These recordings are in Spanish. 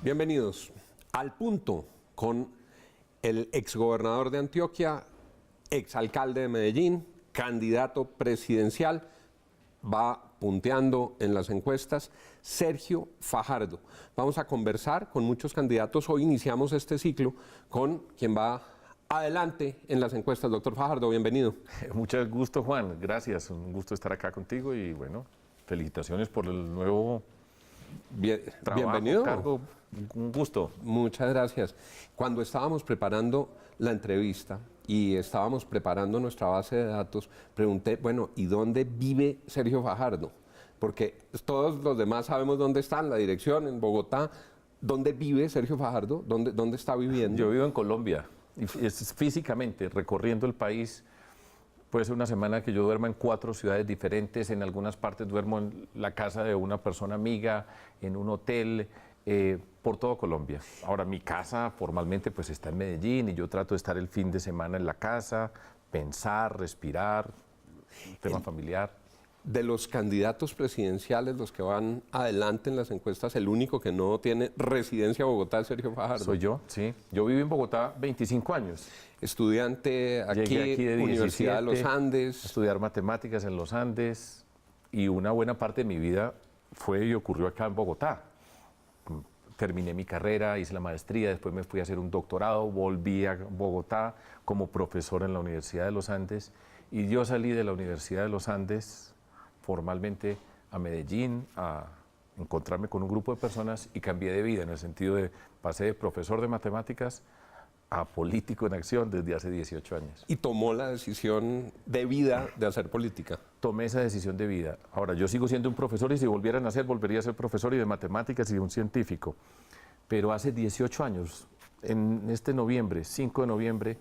Bienvenidos al punto con el exgobernador de Antioquia, exalcalde de Medellín, candidato presidencial, va punteando en las encuestas, Sergio Fajardo. Vamos a conversar con muchos candidatos. Hoy iniciamos este ciclo con quien va adelante en las encuestas. Doctor Fajardo, bienvenido. Mucho gusto, Juan. Gracias. Un gusto estar acá contigo y, bueno, felicitaciones por el nuevo trabajo, bienvenido. Cargo. Un gusto. Muchas gracias. Cuando estábamos preparando la entrevista y estábamos preparando nuestra base de datos, pregunté, bueno, ¿y dónde vive Sergio Fajardo? Porque todos los demás sabemos dónde están, la dirección, en Bogotá. ¿Dónde vive Sergio Fajardo? ¿Dónde está viviendo? Yo vivo en Colombia, y físicamente recorriendo el país. Puede ser una semana que yo duerma en 4 ciudades diferentes, en algunas partes duermo en la casa de una persona amiga, en un hotel, por todo Colombia. Ahora, mi casa formalmente pues está en Medellín y yo trato de estar el fin de semana en la casa, pensar, respirar, tema familiar. De los candidatos presidenciales, los que van adelante en las encuestas, el único que no tiene residencia en Bogotá es Sergio Fajardo. Soy yo, sí. Yo viví en Bogotá 25 años. Estudiante aquí de Universidad de los Andes. Estudiar matemáticas en los Andes y una buena parte de mi vida fue y ocurrió acá en Bogotá. Terminé mi carrera, hice la maestría, después me fui a hacer un doctorado, volví a Bogotá como profesor en la Universidad de los Andes y yo salí de la Universidad de los Andes formalmente a Medellín a encontrarme con un grupo de personas y cambié de vida en el sentido de pasé de profesor de matemáticas a político en acción desde hace 18 años. ¿Y tomó la decisión de vida de hacer política? Tomé esa decisión de vida. Ahora, yo sigo siendo un profesor y si volviera a nacer, volvería a ser profesor y de matemáticas y de un científico. Pero hace 18 años, en este noviembre, 5 de noviembre,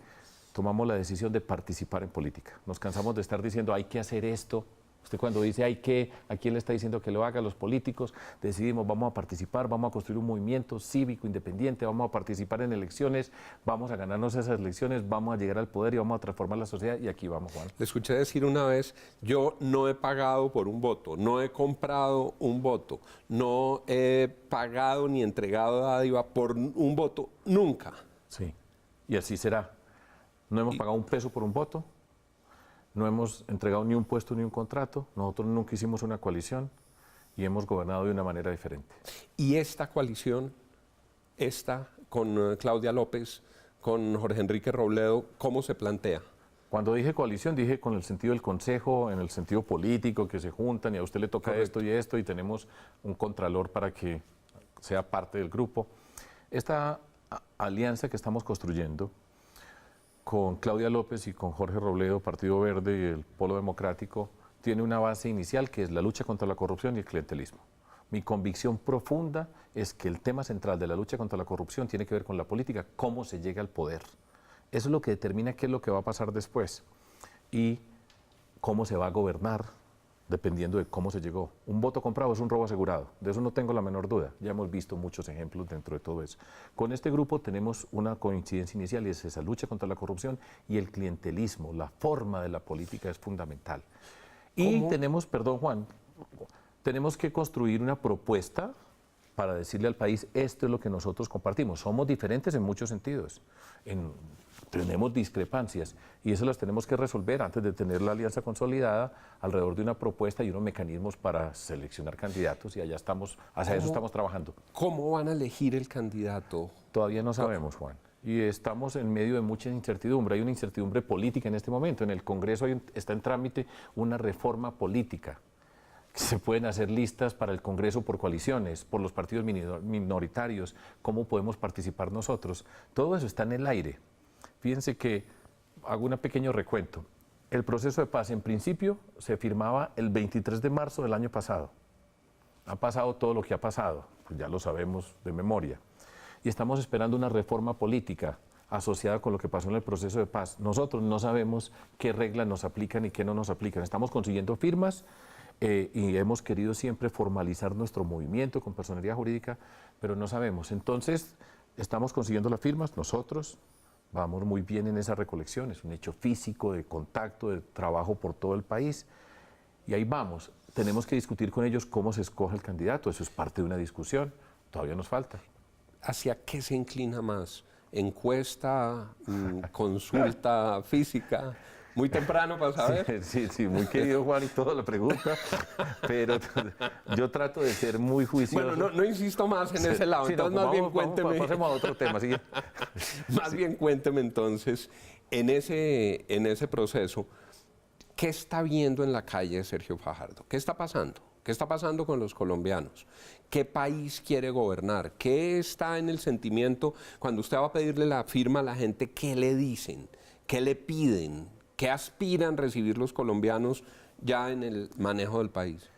tomamos la decisión de participar en política. Nos cansamos de estar diciendo, hay que hacer esto. Usted cuando dice hay que, ¿a quién le está diciendo que lo haga? Los políticos. Decidimos, vamos a participar, vamos a construir un movimiento cívico independiente, vamos a participar en elecciones, vamos a ganarnos esas elecciones, vamos a llegar al poder y vamos a transformar la sociedad y aquí vamos, Juan. Le escuché decir una vez, yo no he pagado por un voto, no he comprado un voto, no he pagado ni entregado dádiva por un voto, nunca. Sí, y así será. No hemos pagado un peso por un voto. No hemos entregado ni un puesto ni un contrato, nosotros nunca hicimos una coalición y hemos gobernado de una manera diferente. ¿Y esta coalición, esta con Claudia López, con Jorge Enrique Robledo, cómo se plantea? Cuando dije coalición, dije con el sentido del consejo, en el sentido político, que se juntan y a usted le toca esto y tenemos un contralor para que sea parte del grupo. Esta alianza que estamos construyendo con Claudia López y con Jorge Robledo, Partido Verde y el Polo Democrático, tiene una base inicial que es la lucha contra la corrupción y el clientelismo. Mi convicción profunda es que el tema central de la lucha contra la corrupción tiene que ver con la política, cómo se llega al poder. Eso es lo que determina qué es lo que va a pasar después y cómo se va a gobernar dependiendo de cómo se llegó. Un voto comprado es un robo asegurado, de eso no tengo la menor duda. Ya hemos visto muchos ejemplos dentro de todo eso. Con este grupo tenemos una coincidencia inicial y es esa lucha contra la corrupción y el clientelismo, la forma de la política es fundamental. Y tenemos, perdón Juan, tenemos que construir una propuesta para decirle al país, esto es lo que nosotros compartimos. Somos diferentes en muchos sentidos, tenemos discrepancias y eso las tenemos que resolver antes de tener la alianza consolidada alrededor de una propuesta y unos mecanismos para seleccionar candidatos y allá estamos, hacia eso estamos trabajando. ¿Cómo van a elegir el candidato? Todavía no sabemos, Juan, y estamos en medio de mucha incertidumbre. Hay una incertidumbre política en este momento. En el Congreso está en trámite una reforma política. Se pueden hacer listas para el Congreso por coaliciones, por los partidos minoritarios, cómo podemos participar nosotros. Todo eso está en el aire. Fíjense que hago un pequeño recuento. El proceso de paz en principio se firmaba el 23 de marzo del año pasado. Ha pasado todo lo que ha pasado, pues ya lo sabemos de memoria. Y estamos esperando una reforma política asociada con lo que pasó en el proceso de paz. Nosotros no sabemos qué reglas nos aplican y qué no nos aplican. Estamos consiguiendo firmas y hemos querido siempre formalizar nuestro movimiento con personería jurídica, pero no sabemos. Entonces, estamos consiguiendo las firmas, nosotros vamos muy bien en esa recolección, es un hecho físico de contacto, de trabajo por todo el país, y ahí vamos. Tenemos que discutir con ellos cómo se escoge el candidato, eso es parte de una discusión, todavía nos falta. ¿hacia qué se inclina más? ¿Encuesta, consulta física? Muy temprano para saber. Sí, muy querido Juan y toda la pregunta, pero yo trato de ser muy juicioso. Bueno, no insisto más en ese lado, entonces más bien cuénteme. Pasemos a otro tema. ¿Sí? Más bien cuénteme entonces, en ese proceso, ¿qué está viendo en la calle Sergio Fajardo? ¿Qué está pasando? ¿Qué está pasando con los colombianos? ¿Qué país quiere gobernar? ¿Qué está en el sentimiento cuando usted va a pedirle la firma a la gente? ¿Qué le dicen? ¿Qué le piden? ¿Qué aspiran recibir los colombianos ya en el manejo del país?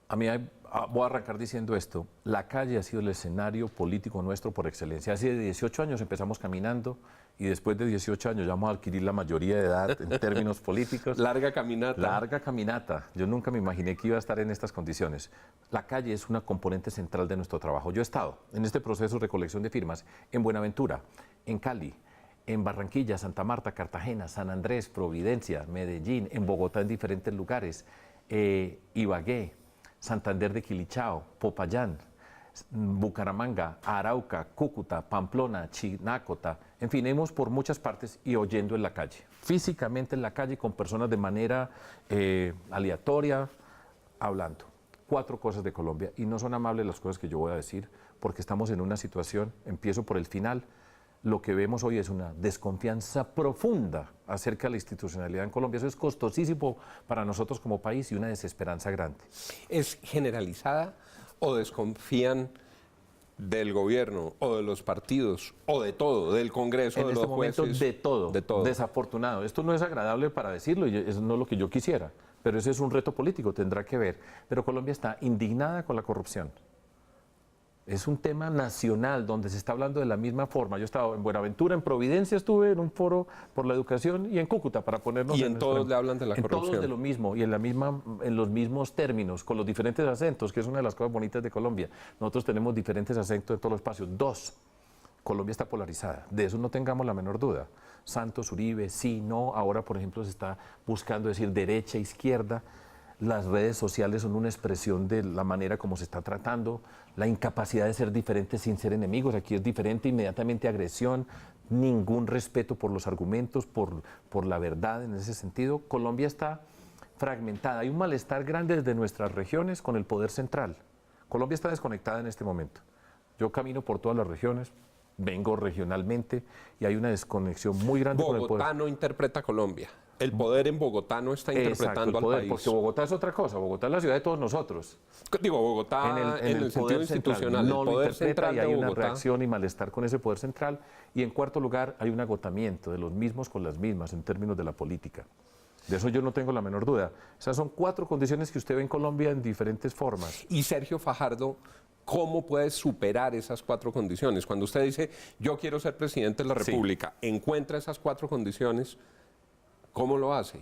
Voy a arrancar diciendo esto. La calle ha sido el escenario político nuestro por excelencia. Hace 18 años empezamos caminando y después de 18 años ya vamos a adquirir la mayoría de edad en términos políticos. Larga caminata. Larga caminata. Yo nunca me imaginé que iba a estar en estas condiciones. La calle es una componente central de nuestro trabajo. Yo he estado en este proceso de recolección de firmas en Buenaventura, en Cali, en Barranquilla, Santa Marta, Cartagena, San Andrés, Providencia, Medellín, en Bogotá en diferentes lugares, Ibagué, Santander de Quilichao, Popayán, Bucaramanga, Arauca, Cúcuta, Pamplona, Chinácota, en fin, hemos por muchas partes y oyendo en la calle, físicamente en la calle con personas de manera aleatoria, hablando. 4 cosas de Colombia y no son amables las cosas que yo voy a decir porque estamos en una situación, empiezo por el final, lo que vemos hoy es una desconfianza profunda acerca de la institucionalidad en Colombia. Eso es costosísimo para nosotros como país y una desesperanza grande. ¿Es generalizada o desconfían del gobierno o de los partidos o de todo, del Congreso, en de este los jueces? Momento de todo, de todo. Desafortunado. Esto no es agradable para decirlo y eso no es lo que yo quisiera, pero ese es un reto político, tendrá que ver. Pero Colombia está indignada con la corrupción. Es un tema nacional donde se está hablando de la misma forma. Yo he estado en Buenaventura, en Providencia estuve en un foro por la educación y en Cúcuta para ponernos y en todos le hablan de la corrupción. Todos de lo mismo y en los mismos términos, con los diferentes acentos, que es una de las cosas bonitas de Colombia. Nosotros tenemos diferentes acentos en todos los espacios. 2, Colombia está polarizada, de eso no tengamos la menor duda. Santos, Uribe, sí, no, ahora por ejemplo se está buscando decir derecha, izquierda. Las redes sociales son una expresión de la manera como se está tratando, la incapacidad de ser diferente sin ser enemigos. Aquí es diferente, inmediatamente agresión, ningún respeto por los argumentos, por la verdad en ese sentido. Colombia está fragmentada, hay un malestar grande desde nuestras regiones con el poder central. Colombia está desconectada en este momento. Yo camino por todas las regiones, vengo regionalmente y hay una desconexión muy grande con el poder. Bogotá no interpreta Colombia. El poder en Bogotá no está interpretando al país. Porque Bogotá es otra cosa. Bogotá es la ciudad de todos nosotros. Digo, Bogotá en el sentido institucional. No el poder central y hay de una Bogotá. reacción y malestar con ese poder central. Y en cuarto lugar, hay un agotamiento de los mismos con las mismas en términos de la política. De eso yo no tengo la menor duda. Esas son 4 condiciones que usted ve en Colombia en diferentes formas. Y Sergio Fajardo, ¿cómo puede superar esas 4 condiciones? Cuando usted dice, yo quiero ser presidente de la República, encuentra esas 4 condiciones, ¿cómo lo hace?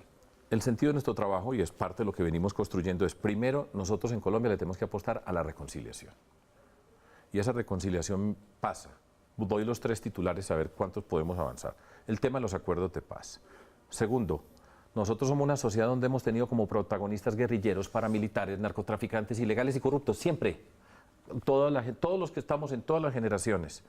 El sentido de nuestro trabajo, y es parte de lo que venimos construyendo, es primero, nosotros en Colombia le tenemos que apostar a la reconciliación. Y esa reconciliación pasa. Doy los 3 titulares a ver cuántos podemos avanzar. El tema de los acuerdos de paz. Segundo, nosotros somos una sociedad donde hemos tenido como protagonistas guerrilleros, paramilitares, narcotraficantes, ilegales y corruptos, siempre. Todos los que estamos en todas las generaciones.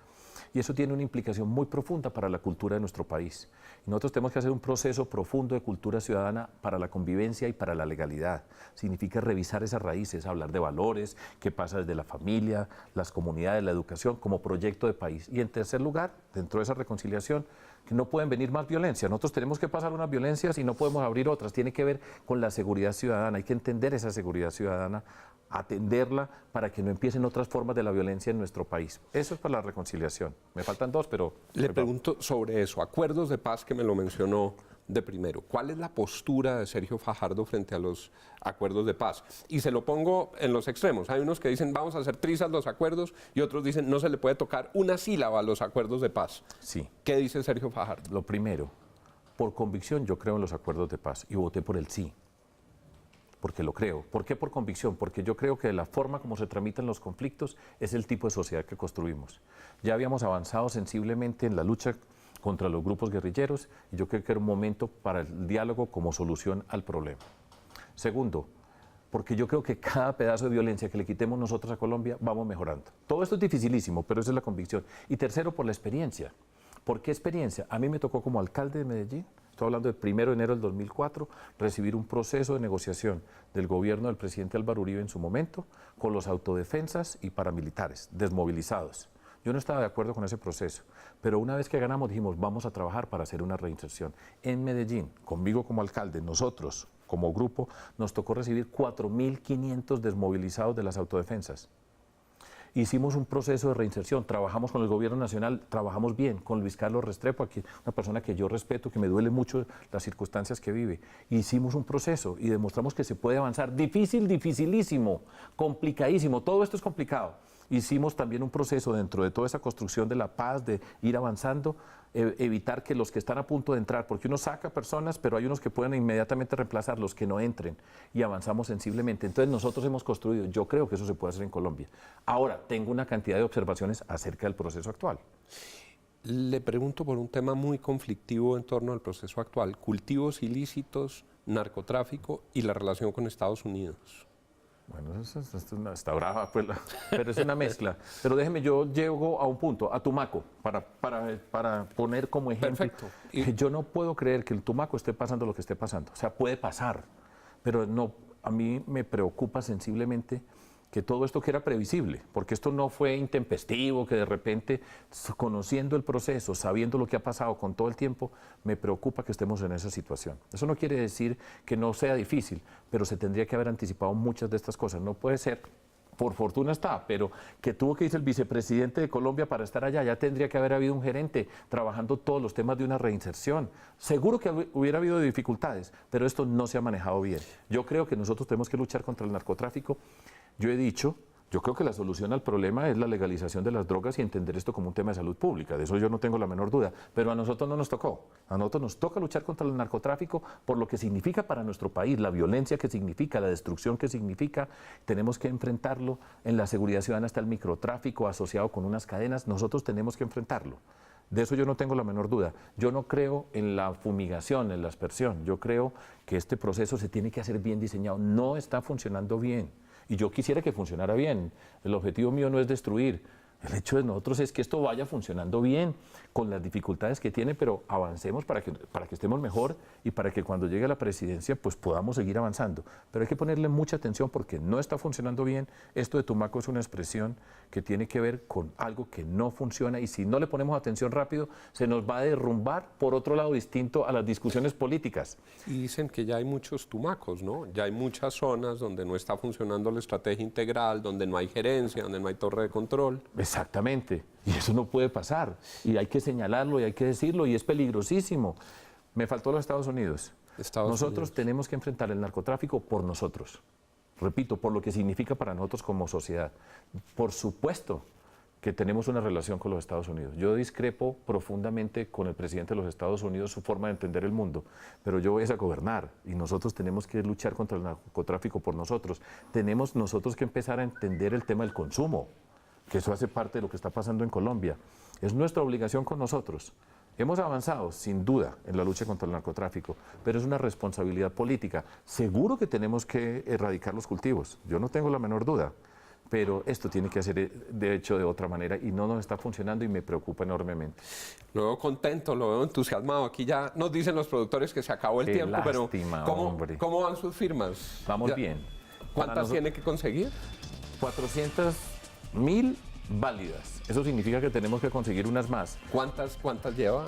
Y eso tiene una implicación muy profunda para la cultura de nuestro país. Y nosotros tenemos que hacer un proceso profundo de cultura ciudadana para la convivencia y para la legalidad. Significa revisar esas raíces, hablar de valores, qué pasa desde la familia, las comunidades, la educación, como proyecto de país. Y en tercer lugar, dentro de esa reconciliación, que no pueden venir más violencia. Nosotros tenemos que pasar unas violencias y no podemos abrir otras. Tiene que ver con la seguridad ciudadana. Hay que entender esa seguridad ciudadana, atenderla para que no empiecen otras formas de la violencia en nuestro país. Eso es para la reconciliación. Me faltan 2, pero... Le pregunto sobre eso, acuerdos de paz que me lo mencionó de primero. ¿Cuál es la postura de Sergio Fajardo frente a los acuerdos de paz? Y se lo pongo en los extremos. Hay unos que dicen vamos a hacer trizas los acuerdos y otros dicen no se le puede tocar una sílaba a los acuerdos de paz. Sí. ¿Qué dice Sergio Fajardo? Lo primero, por convicción yo creo en los acuerdos de paz y voté por el sí. Porque lo creo. ¿Por qué por convicción? Porque yo creo que la forma como se tramitan los conflictos es el tipo de sociedad que construimos. Ya habíamos avanzado sensiblemente en la lucha contra los grupos guerrilleros y yo creo que era un momento para el diálogo como solución al problema. Segundo, porque yo creo que cada pedazo de violencia que le quitemos nosotros a Colombia, vamos mejorando. Todo esto es dificilísimo, pero esa es la convicción. Y tercero, por la experiencia. ¿Por qué experiencia? A mí me tocó como alcalde de Medellín, estoy hablando del 1 de enero del 2004, recibir un proceso de negociación del gobierno del presidente Álvaro Uribe en su momento, con los autodefensas y paramilitares, desmovilizados. Yo no estaba de acuerdo con ese proceso, pero una vez que ganamos dijimos, vamos a trabajar para hacer una reinserción. En Medellín, conmigo como alcalde, nosotros como grupo, nos tocó recibir 4.500 desmovilizados de las autodefensas. Hicimos un proceso de reinserción, trabajamos con el gobierno nacional, trabajamos bien, con Luis Carlos Restrepo, aquí, una persona que yo respeto, que me duele mucho las circunstancias que vive. Hicimos un proceso y demostramos que se puede avanzar. Difícil, dificilísimo, complicadísimo, todo esto es complicado. Hicimos también un proceso dentro de toda esa construcción de la paz, de ir avanzando, evitar que los que están a punto de entrar, porque uno saca personas, pero hay unos que pueden inmediatamente reemplazar los que no entren, y avanzamos sensiblemente. Entonces nosotros hemos construido, yo creo que eso se puede hacer en Colombia. Ahora, tengo una cantidad de observaciones acerca del proceso actual. Le pregunto por un tema muy conflictivo en torno al proceso actual, cultivos ilícitos, narcotráfico y la relación con Estados Unidos. Bueno, está brava, pues, pero es una mezcla. Pero déjeme, yo llego a un punto, a Tumaco, para poner como ejemplo. Perfecto. Yo no puedo creer que el Tumaco esté pasando lo que esté pasando. O sea, puede pasar, pero no, a mí me preocupa sensiblemente que todo esto que era previsible, porque esto no fue intempestivo, que de repente, conociendo el proceso, sabiendo lo que ha pasado con todo el tiempo, me preocupa que estemos en esa situación. Eso no quiere decir que no sea difícil, pero se tendría que haber anticipado muchas de estas cosas. No puede ser, por fortuna está, pero que tuvo que irse el vicepresidente de Colombia para estar allá, ya tendría que haber habido un gerente trabajando todos los temas de una reinserción. Seguro que hubiera habido dificultades, pero esto no se ha manejado bien. Yo creo que nosotros tenemos que luchar contra el narcotráfico. Yo he dicho, yo creo que la solución al problema es la legalización de las drogas y entender esto como un tema de salud pública, de eso yo no tengo la menor duda, pero a nosotros no nos tocó, a nosotros nos toca luchar contra el narcotráfico por lo que significa para nuestro país, la violencia que significa, la destrucción que significa, tenemos que enfrentarlo, en la seguridad ciudadana está el microtráfico asociado con unas cadenas, nosotros tenemos que enfrentarlo. De eso yo no tengo la menor duda. Yo no creo en la fumigación, en la aspersión, yo creo que este proceso se tiene que hacer bien diseñado, no está funcionando bien. Y yo quisiera que funcionara bien. El objetivo mío no es destruir. El hecho de nosotros es que esto vaya funcionando bien, con las dificultades que tiene, pero avancemos para que estemos mejor y para que cuando llegue a la presidencia pues podamos seguir avanzando. Pero hay que ponerle mucha atención porque no está funcionando bien. Esto de Tumaco es una expresión que tiene que ver con algo que no funciona y si no le ponemos atención rápido se nos va a derrumbar por otro lado distinto a las discusiones políticas. Y dicen que ya hay muchos Tumacos, ¿no? Ya hay muchas zonas donde no está funcionando la estrategia integral, donde no hay gerencia, donde no hay torre de control. Exactamente, y eso no puede pasar, y hay que señalarlo y hay que decirlo, y es peligrosísimo. Me faltó los Estados Unidos. Nosotros tenemos que enfrentar el narcotráfico por nosotros, repito, por lo que significa para nosotros como sociedad. Por supuesto que tenemos una relación con los Estados Unidos. Yo discrepo profundamente con el presidente de los Estados Unidos, su forma de entender el mundo, pero yo voy a gobernar y nosotros tenemos que luchar contra el narcotráfico por nosotros. Tenemos nosotros que empezar a entender el tema del consumo, que eso hace parte de lo que está pasando en Colombia. Es nuestra obligación con nosotros. Hemos avanzado, sin duda, en la lucha contra el narcotráfico, pero es una responsabilidad política. Seguro que tenemos que erradicar los cultivos, yo no tengo la menor duda, pero esto tiene que ser de hecho de otra manera y no nos está funcionando y me preocupa enormemente. Lo veo contento, lo veo entusiasmado. Aquí ya nos dicen los productores que se acabó el tiempo, lástima, pero ¿cómo van sus firmas? Vamos bien. ¿Cuántas tiene que conseguir? 400.000 válidas. Eso significa que tenemos que conseguir unas más. ¿Cuántas lleva?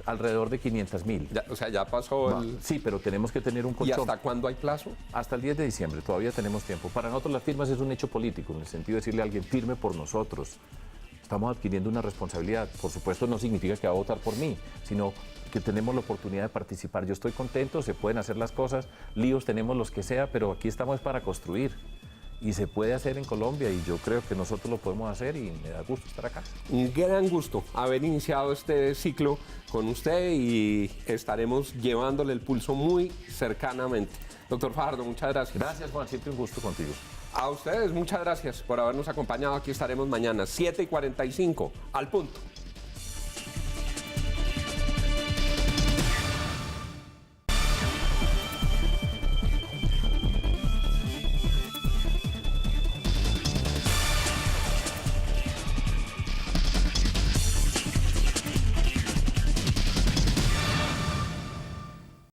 Alrededor de 500.000. O sea, ya pasó el... Sí, pero tenemos que tener un colchón. ¿Y hasta cuándo hay plazo? Hasta el 10 de diciembre, todavía tenemos tiempo. Para nosotros las firmas es un hecho político, en el sentido de decirle a alguien, firme por nosotros. Estamos adquiriendo una responsabilidad. Por supuesto, no significa que va a votar por mí, sino que tenemos la oportunidad de participar. Yo estoy contento, se pueden hacer las cosas, líos tenemos los que sea, pero aquí estamos para construir. Y se puede hacer en Colombia y yo creo que nosotros lo podemos hacer y me da gusto estar acá. Un gran gusto haber iniciado este ciclo con usted y estaremos llevándole el pulso muy cercanamente. Doctor Fajardo, muchas gracias. Gracias, Juan, siempre un gusto contigo. A ustedes, muchas gracias por habernos acompañado. Aquí estaremos mañana, 7:45, al punto.